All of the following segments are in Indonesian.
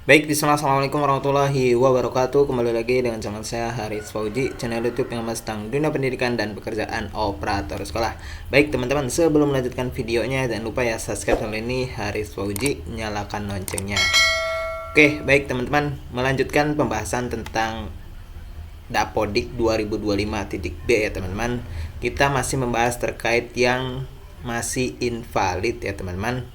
Baik, Assalamualaikum warahmatullahi wabarakatuh. Kembali lagi dengan channel saya Haris Fauji, channel YouTube yang membahas tentang dunia pendidikan dan pekerjaan operator sekolah. Baik teman-teman, sebelum melanjutkan videonya jangan lupa ya subscribe channel ini Haris Fauji, nyalakan loncengnya. Oke, baik teman-teman, melanjutkan pembahasan tentang Dapodik 2025.B ya teman-teman. Kita masih membahas terkait yang masih invalid ya teman-teman.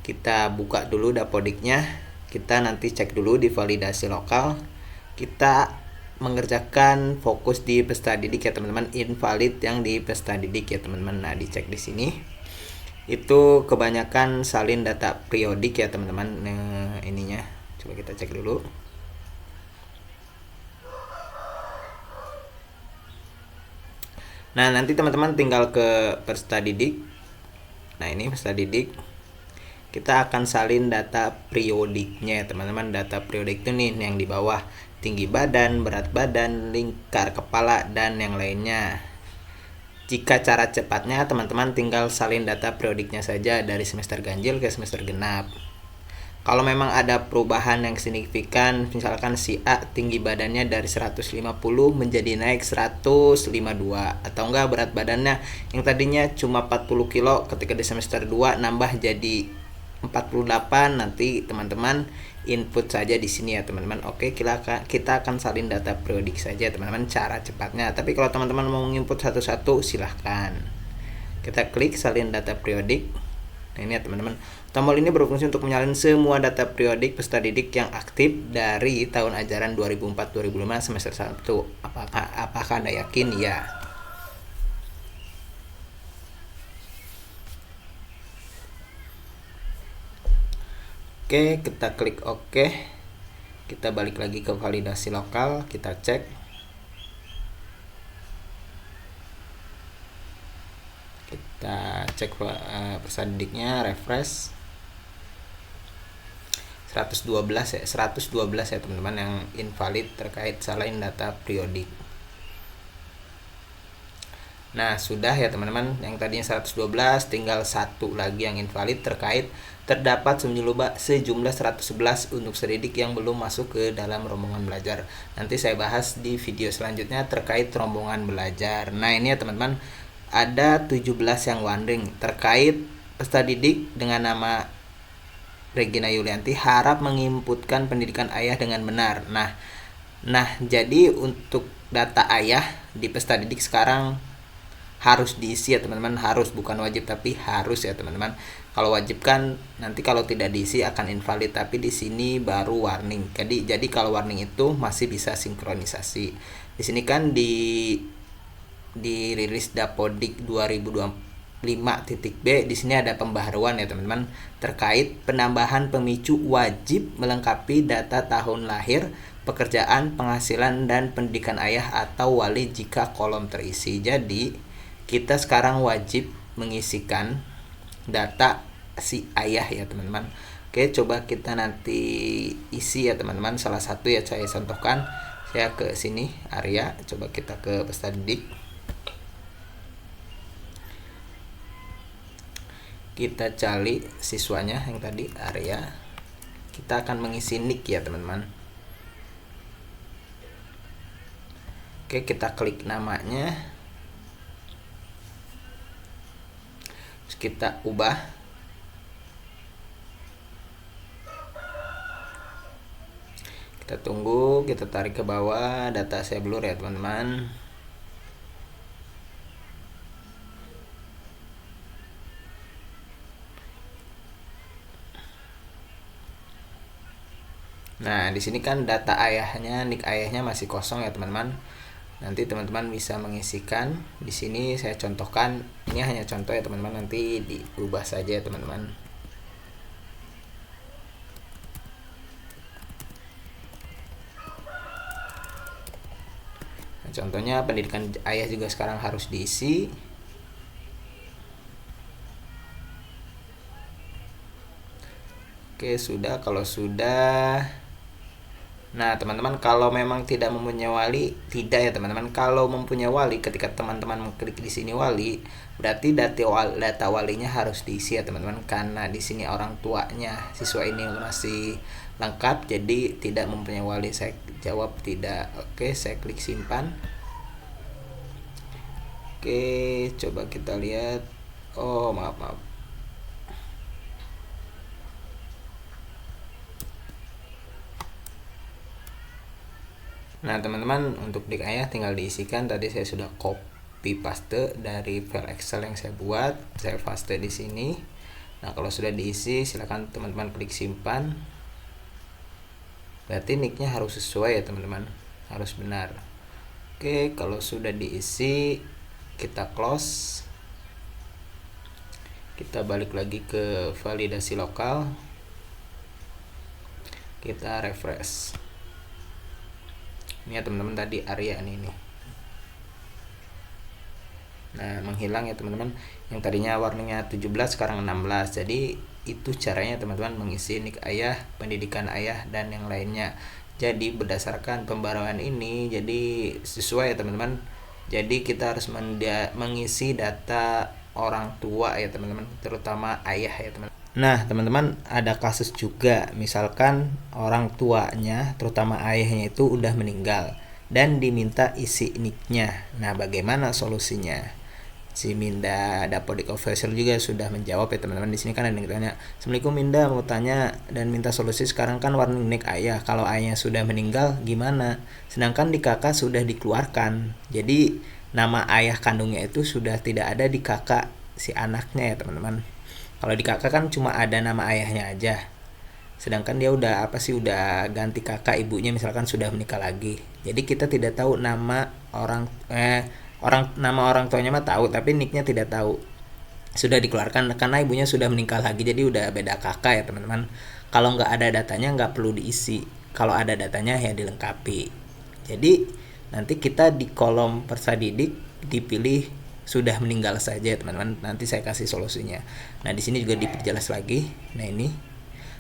Kita buka dulu Dapodiknya. Kita nanti cek dulu di validasi lokal. Kita mengerjakan fokus di peserta didik ya teman-teman, invalid yang di peserta didik ya teman-teman. Nah, dicek di sini. Itu kebanyakan salin data periodik ya teman-teman. Nah, ininya coba kita cek dulu. Nah, nanti teman-teman tinggal ke peserta didik. Nah, ini peserta didik. Kita akan salin data periodiknya teman-teman. Data periodik itu nih yang di bawah, tinggi badan, berat badan, lingkar kepala, dan yang lainnya. Jika cara cepatnya teman-teman tinggal salin data periodiknya saja dari semester ganjil ke semester genap. Kalau memang ada perubahan yang signifikan, misalkan si A tinggi badannya dari 150 menjadi naik 152, atau enggak berat badannya yang tadinya cuma 40 kilo ketika di semester 2 nambah jadi 48, nanti teman-teman input saja di sini ya teman-teman. Oke, kita akan salin data periodik saja teman-teman, cara cepatnya. Tapi kalau teman-teman mau input satu-satu silahkan. Kita klik salin data periodik. Nah, ini ya teman-teman. Tombol ini berfungsi untuk menyalin semua data periodik peserta didik yang aktif dari tahun ajaran 2004-2005 semester 1. Apakah Anda yakin? Ya. Oke, kita klik OK. Kita balik lagi ke validasi lokal, kita cek. Kita cek peserta didiknya, refresh. 112 ya teman-teman yang invalid terkait salin data periodik. Nah, sudah ya teman-teman, yang tadinya 112 tinggal satu lagi yang invalid terkait terdapat sejumlah 111 untuk sedidik yang belum masuk ke dalam rombongan belajar. Nanti saya bahas di video selanjutnya terkait rombongan belajar. Nah, ini ya teman-teman, ada 17 yang wandering terkait peserta didik dengan nama Regina Yulianti harap menginputkan pendidikan ayah dengan benar. Nah, jadi untuk data ayah di peserta didik sekarang harus diisi ya teman-teman, harus, bukan wajib tapi harus ya teman-teman. Kalau wajib kan nanti kalau tidak diisi akan invalid, tapi di sini baru warning. Jadi kalau warning itu masih bisa sinkronisasi. Di sini kan dirilis Dapodik 2025.B, di sini ada pembaharuan ya teman-teman terkait penambahan pemicu wajib melengkapi data tahun lahir, pekerjaan, penghasilan, dan pendidikan ayah atau wali jika kolom terisi. Jadi kita sekarang wajib mengisikan data si ayah ya teman-teman. Oke, coba kita nanti isi ya teman-teman. Salah satu ya saya contohkan. Saya ke sini area, coba kita ke peserta didik. Kita cari siswanya yang tadi area. Kita akan mengisi nick ya teman-teman. Oke, kita klik namanya. Kita ubah. Kita tunggu, kita tarik ke bawah, data saya blur ya teman-teman. Nah, di sini kan data ayahnya, nick ayahnya masih kosong ya teman-teman. Nanti teman-teman bisa mengisikan. Di sini saya contohkan, ini hanya contoh ya teman-teman, nanti diubah saja ya teman-teman. Nah, contohnya pendidikan ayah juga sekarang harus diisi. Oke, sudah. Kalau sudah, nah teman-teman, kalau memang tidak mempunyai wali, tidak ya teman-teman. Kalau mempunyai wali, ketika teman-teman mengklik di sini wali, berarti data walinya harus diisi ya teman-teman, karena di sini orang tuanya siswa ini masih lengkap, jadi tidak mempunyai wali. Saya jawab tidak. Oke, saya klik simpan. Oke, coba kita lihat. Oh, maaf. Nah, teman-teman, untuk dik ayah tinggal diisikan. Tadi saya sudah copy paste dari file Excel yang saya buat. Saya paste di sini. Nah, kalau sudah diisi, silakan teman-teman klik simpan. Berarti nicknya harus sesuai ya, teman-teman. Harus benar. Oke, kalau sudah diisi, kita close. Kita balik lagi ke validasi lokal. Kita refresh. Ini ya teman-teman, tadi area ini. Nah, menghilang ya teman-teman. Yang tadinya warnanya 17 sekarang 16. Jadi itu caranya teman-teman mengisi nik ayah, pendidikan ayah, dan yang lainnya. Jadi berdasarkan pembaruan ini, jadi sesuai ya teman-teman. Jadi kita harus mengisi data orang tua ya teman-teman, terutama ayah ya teman-teman. Nah, teman-teman, ada kasus juga, misalkan orang tuanya, terutama ayahnya itu udah meninggal dan diminta isi nicknya. Nah, bagaimana solusinya? Si Minda Dapodik Official juga sudah menjawab ya teman-teman. Di sini kan ada yang tanya, "Assalamualaikum Minda, mau tanya dan minta solusi, sekarang kan warning nick ayah. Kalau ayahnya sudah meninggal gimana? Sedangkan di kakak sudah dikeluarkan." Jadi nama ayah kandungnya itu sudah tidak ada di kakak si anaknya ya teman-teman. Kalau di kakak kan cuma ada nama ayahnya aja. Sedangkan dia udah ganti kakak, ibunya misalkan sudah menikah lagi. Jadi kita tidak tahu nama nama orang tuanya mah tahu, tapi nicknya tidak tahu. Sudah dikeluarkan karena ibunya sudah meninggal lagi, jadi udah beda kakak ya teman-teman. Kalau nggak ada datanya nggak perlu diisi. Kalau ada datanya ya dilengkapi. Jadi nanti kita di kolom peserta didik dipilih sudah meninggal saja teman-teman. Nanti saya kasih solusinya. Nah, di sini juga diperjelas lagi. Nah, ini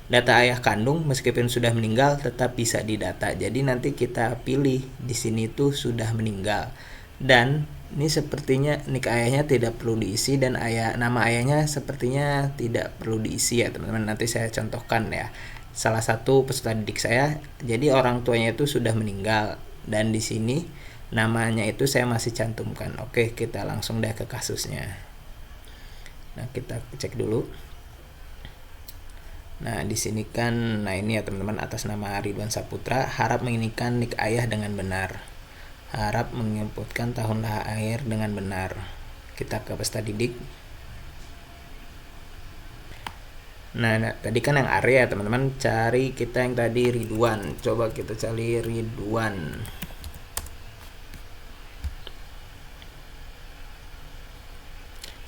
data ayah kandung meskipun sudah meninggal tetap bisa didata. Jadi nanti kita pilih di sini tuh sudah meninggal. Dan ini sepertinya nik ayahnya tidak perlu diisi dan nama ayahnya sepertinya tidak perlu diisi ya teman-teman. Nanti saya contohkan ya. Salah satu peserta didik saya, jadi orang tuanya itu sudah meninggal dan di sini namanya itu saya masih cantumkan. Oke, kita langsung deh ke kasusnya. Nah, kita cek dulu. Nah, di sini kan, nah ini ya teman-teman, atas nama Ridwan Saputra, harap menginginkan nik ayah dengan benar. Harap menginputkan tahun lahir dengan benar. Kita ke peserta didik. Nah, tadi kan yang area teman-teman, cari kita yang tadi Ridwan. Coba kita cari Ridwan.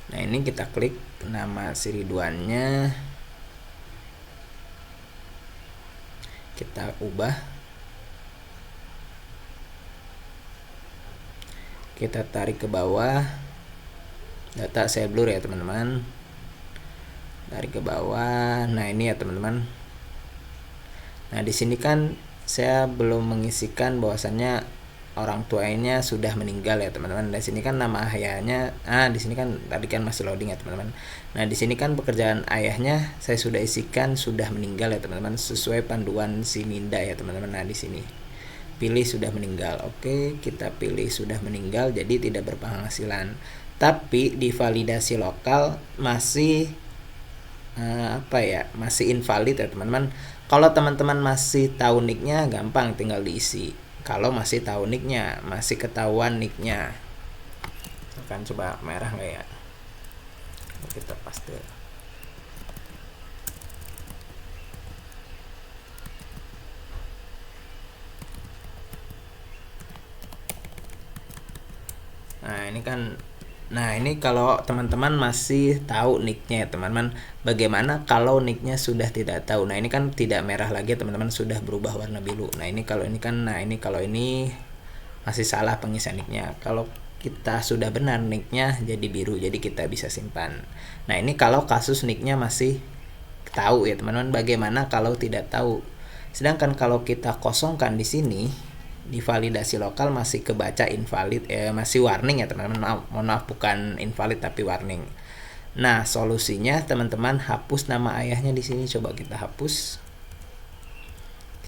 Nah, ini kita klik nama si Ridwannya, kita ubah, kita tarik ke bawah, data saya blur ya teman-teman, tarik ke bawah. Nah, ini ya teman-teman. Nah, di sini kan saya belum mengisikan bahwasannya orang tuanya sudah meninggal ya teman-teman. Di sini kan nama ayahnya, di sini kan tadi kan masih loading ya teman-teman. Nah, di sini kan pekerjaan ayahnya saya sudah isikan sudah meninggal ya teman-teman, sesuai panduan si Minda ya teman-teman. Nah, di sini pilih sudah meninggal. Oke, kita pilih sudah meninggal, jadi tidak berpenghasilan. Tapi di validasi lokal masih masih invalid ya teman-teman. Kalau teman-teman masih tahu nicknya, gampang tinggal diisi. Kalau masih tahu nicknya, masih ketahuan nicknya, akan coba merah nggak ya? Kita paste. Nah, ini kalau teman-teman masih tahu nicknya ya teman-teman. Bagaimana kalau nicknya sudah tidak tahu? Nah, ini kan tidak merah lagi teman-teman, sudah berubah warna biru. Nah, ini kalau ini masih salah pengisian nicknya. Kalau kita sudah benar nicknya jadi biru, jadi kita bisa simpan. Nah, ini kalau kasus nicknya masih tahu ya teman-teman. Bagaimana kalau tidak tahu? Sedangkan kalau kita kosongkan di sini, di validasi lokal masih kebaca invalid, masih warning ya teman-teman. Mohon maaf, bukan invalid tapi warning. Nah, solusinya teman-teman hapus nama ayahnya di sini. Coba kita hapus.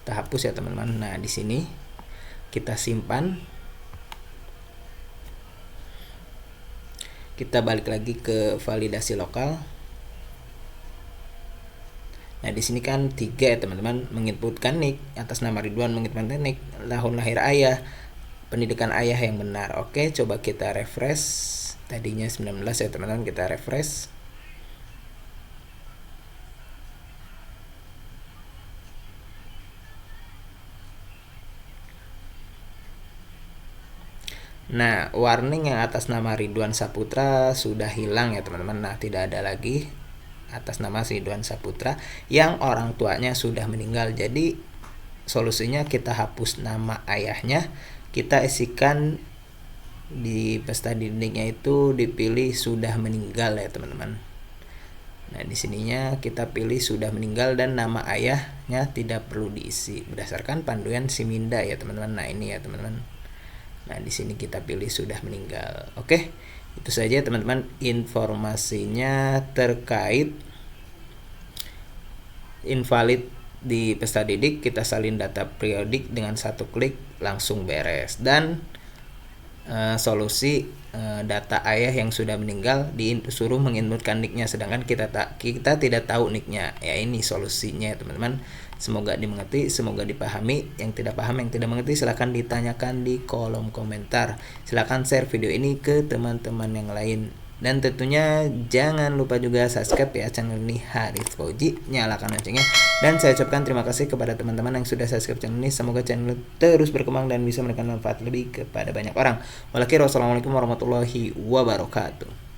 kita hapus ya teman-teman. Nah di sini kita simpan, kita balik lagi ke validasi lokal. Nah di sini kan 3 ya teman-teman, menginputkan nik atas nama Ridwan, menginputkan nik, tahun lahir ayah, pendidikan ayah yang benar. Oke, coba kita refresh. Tadinya 19 ya teman-teman, kita refresh. Nah, warning yang atas nama Ridwan Saputra sudah hilang ya teman-teman. Nah, tidak ada lagi atas nama Ridwan Saputra yang orang tuanya sudah meninggal. Jadi solusinya kita hapus nama ayahnya, kita isikan di pesta dindingnya itu dipilih sudah meninggal ya teman-teman. Nah di sininya kita pilih sudah meninggal dan nama ayahnya tidak perlu diisi berdasarkan panduan Siminda ya teman-teman. Nah ini ya teman-teman. Nah di sini kita pilih sudah meninggal. Oke, itu saja teman-teman informasinya terkait invalid di pesta didik. Kita salin data periodik dengan satu klik langsung beres. Dan solusi data ayah yang sudah meninggal disuruh menginputkan nicknya, sedangkan kita tidak tahu nicknya. Ya ini solusinya teman-teman. Semoga dimengerti, semoga dipahami. Yang tidak paham, yang tidak mengerti silahkan ditanyakan di kolom komentar. Silahkan share video ini ke teman-teman yang lain. Dan tentunya jangan lupa juga subscribe ya channel ini Harith Fauji, nyalakan loncengnya. Dan saya ucapkan terima kasih kepada teman-teman yang sudah subscribe channel ini. Semoga channel terus berkembang dan bisa memberikan manfaat lebih kepada banyak orang. Wassalamualaikum warahmatullahi wabarakatuh.